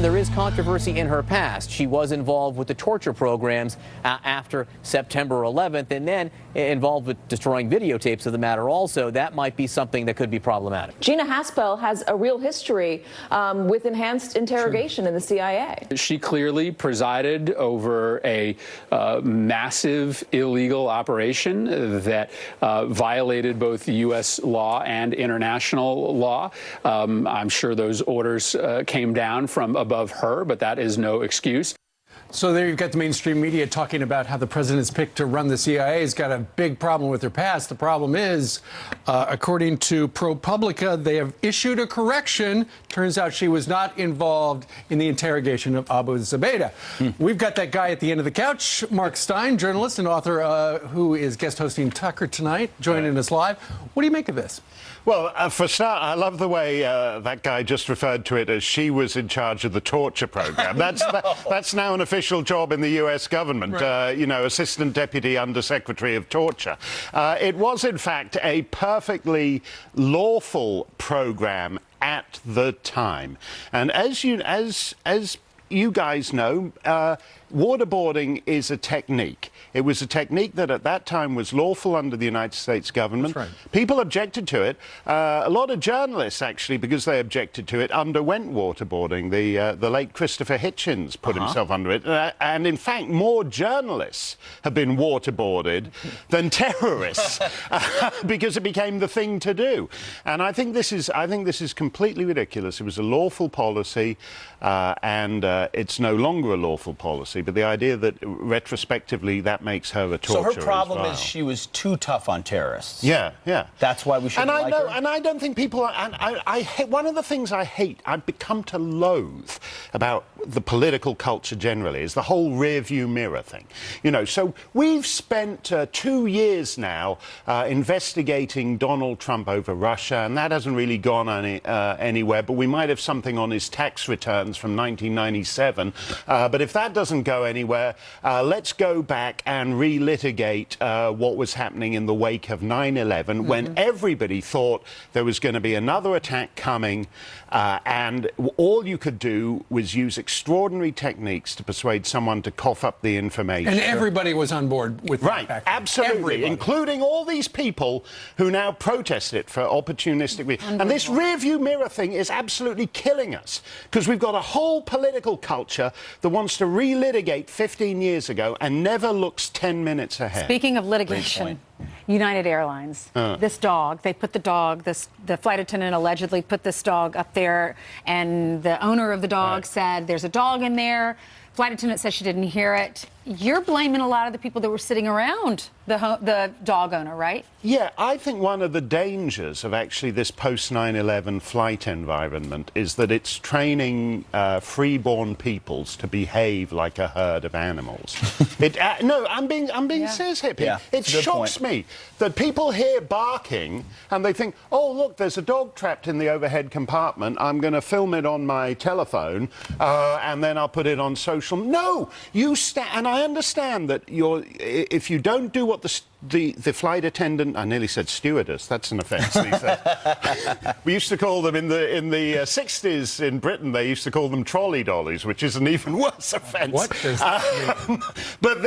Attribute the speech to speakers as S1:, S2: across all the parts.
S1: There is controversy in her past. She was involved with the torture programs after September 11th, and then involved with destroying videotapes of the matter also. That might be something that could be problematic.
S2: Gina Haspel has a real history with enhanced interrogation in the CIA.
S3: She clearly presided over a massive illegal operation that violated both U.S. law and international law. I'm sure those orders came down from above her, but that is no excuse.
S4: So there you've got the mainstream media talking about how the president's pick to run the CIA has got a big problem with her past. The problem is, according to ProPublica, they have issued a correction. Turns out she was not involved in the interrogation of Abu Zubaydah. We've got that guy at the end of the couch, Mark Steyn, journalist and author who is guest hosting Tucker tonight, joining us live. What do you make of this?
S5: Well, for start, I love the way that guy just referred to it as she was in charge of the torture program. That's now an official job in the U.S. government, right. You know, Assistant Deputy Undersecretary of Torture. It was, in fact, a perfectly lawful program at the time. And as you guys know, waterboarding is a technique. It was a technique that at that time was lawful under the United States government. That's right. People objected to it. A lot of journalists, actually, because they objected to it, underwent waterboarding. The late Christopher Hitchens put himself under it. And in fact, more journalists have been waterboarded than terrorists because it became the thing to do. And I think this is completely ridiculous. It was a lawful policy, and it's no longer a lawful policy. But the idea that retrospectively that makes her a torturer.
S6: So her problem
S5: as well.
S6: is she was too tough on terrorists.
S5: Yeah, yeah.
S6: That's why we shouldn't like her.
S5: And I don't think people are. And I hate, one of the things I hate, I've become to loathe about the political culture generally, is the whole rear-view mirror thing. You know, so we've spent 2 years now investigating Donald Trump over Russia, and that hasn't really gone anywhere. But we might have something on his tax returns from 1997. But if that doesn't go anywhere, let's go back and relitigate what was happening in the wake of 9/11, when everybody thought there was going to be another attack coming, and all you could do was use extraordinary techniques to persuade someone to cough up the information.
S4: And everybody was on board with that.
S5: Right, absolutely, everybody. Including all these people who now protest it for opportunistic reasons. And this rear-view mirror thing is absolutely killing us, because we've got a whole political culture that wants to relitigate 15 years ago and never looks 10 minutes ahead.
S7: Speaking of litigation, United Airlines, this dog, they put the dog, the flight attendant allegedly put this dog up there, and the owner of the dog said there's a dog in there. Flight attendant says she didn't hear it. You're blaming a lot of the people that were sitting around the dog owner, right?
S5: Yeah, I think one of the dangers of actually this post-9/11 flight environment is that it's training freeborn peoples to behave like a herd of animals. No, I'm being serious here.
S6: Yeah,
S5: it shocks me that people hear barking and they think, oh, look, there's a dog trapped in the overhead compartment. I'm going to film it on my telephone and then I'll put it on social. No, you and I understand that if you don't do what the flight attendant, I nearly said stewardess, that's an offence these days. We used to call them in the 60s in Britain, they used to call them trolley dollies, which is an even worse offence.
S4: What does that mean?
S5: But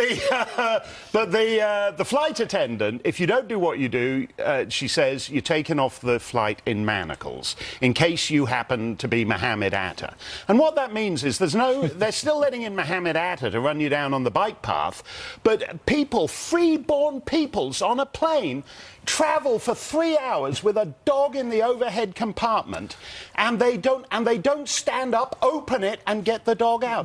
S5: the flight attendant, if you don't do what you do, she says you're taken off the flight in manacles in case you happen to be Mohammed Atta. And what that means is they're still letting in Mohammed Atta to run you down on the bike path, but people, freeborn peoples on a plane, travel for 3 hours with a dog in the overhead compartment, and they don't stand up, open it, and get the dog out.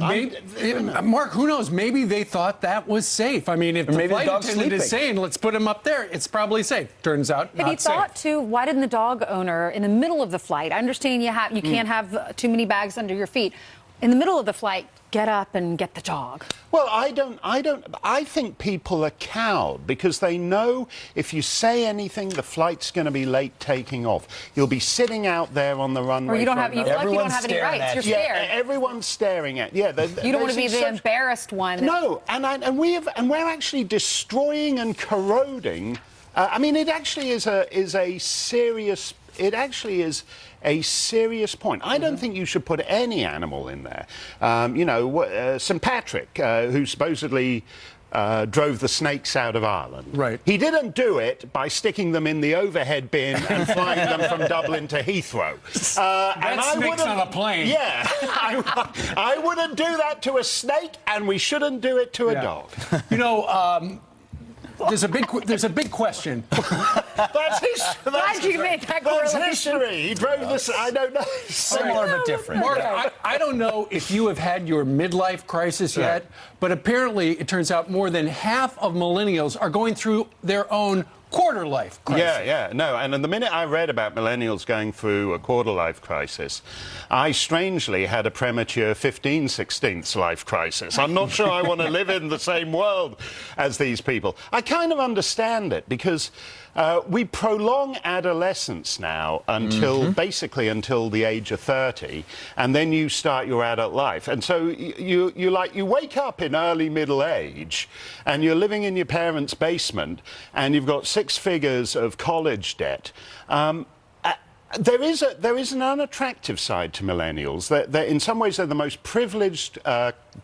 S4: Mark, who knows? Maybe they thought that was safe. I mean, if the flight attendant is saying, let's put him up there, it's probably safe. Turns out,
S7: not safe. If he thought, too, why didn't the dog owner, in the middle of the flight, I understand you can't have too many bags under your feet, in the middle of the flight, get up and get the dog?
S5: Well, I think people are cowed because they know if you say anything, the flight's going to be late taking off. You'll be sitting out there on the runway.
S7: Or you don't have any rights. You're scared.
S5: Yeah, everyone's staring at you. Yeah,
S7: you don't want to be the embarrassed one.
S5: No, and we're actually destroying and corroding I mean, it actually is a serious. It actually is a serious point. I don't think you should put any animal in there. You know, St. Patrick, who supposedly drove the snakes out of Ireland.
S4: Right.
S5: He didn't do it by sticking them in the overhead bin and flying them from Dublin to Heathrow.
S4: That's snakes on a plane.
S5: Yeah. I wouldn't do that to a snake, and we shouldn't do it to a dog.
S4: You know, there's a big question.
S5: That's history.
S7: Glad you made that
S5: That's
S7: correlation.
S5: history. He drove this. I don't know.
S6: Similar but different.
S4: Mark, I don't know if you have had your midlife crisis yet, but apparently it turns out more than half of millennials are going through their own quarter-life crisis.
S5: No, and the minute I read about millennials going through a quarter-life crisis, I strangely had a premature 15/16 life crisis. I'm not sure I want to live in the same world as these people. I kind of understand it, because we prolong adolescence now until basically until the age of 30, and then you start your adult life. And so you wake up in early middle age, and you're living in your parents' basement, and you've got 6 figures of college debt. There is an unattractive side to millennials. They're, in some ways, they're the most privileged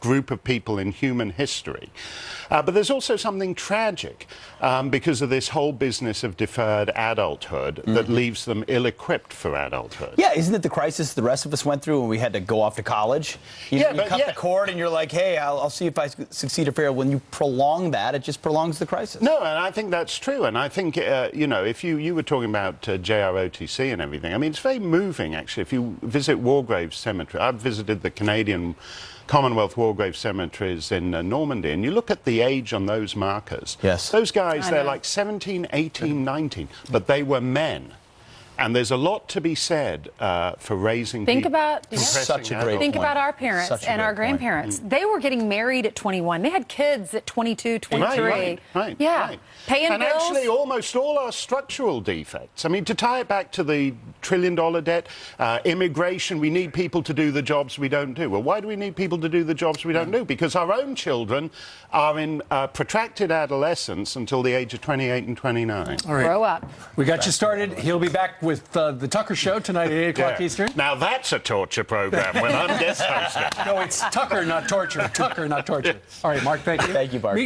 S5: group of people in human history. But there's also something tragic because of this whole business of deferred adulthood that leaves them ill-equipped for adulthood.
S6: Yeah, isn't it the crisis the rest of us went through when we had to go off to college? You cut the cord and you're like, hey, I'll see if I succeed or fail. When you prolong that, it just prolongs the crisis.
S5: No, and I think that's true. And I think, you know, if you were talking about JROTC and everything, I mean, it's very moving, actually. If you visit War Graves Cemetery, I've visited the Canadian Commonwealth War Graves cemeteries in Normandy, and you look at the age on those markers.
S6: Yes.
S5: Those guys, they're like 17, 18, 19, but they were men. And there's a lot to be said for raising
S7: Think
S5: people.
S7: about
S6: Such a great
S7: Think
S6: point.
S7: about our parents
S6: Such a
S7: and our
S6: great point.
S7: grandparents. They were getting married at 21. They had kids at 22, 23.
S5: Right.
S7: Yeah. Paying
S5: and
S7: bills.
S5: actually, almost all our structural defects. I mean, to tie it back to the trillion-dollar debt, immigration, we need people to do the jobs we don't do. Well, why do we need people to do the jobs we don't do? Because our own children are in protracted adolescence until the age of 28 and 29.
S4: All right.
S7: Grow up.
S4: We got you started. He'll be back with the Tucker Show tonight at 8 o'clock Eastern.
S5: Now that's a torture program when I'm guest hosting.
S4: No, it's Tucker, not torture. Tucker, not torture. All right, Mark, thank you.
S6: Thank you, Mark.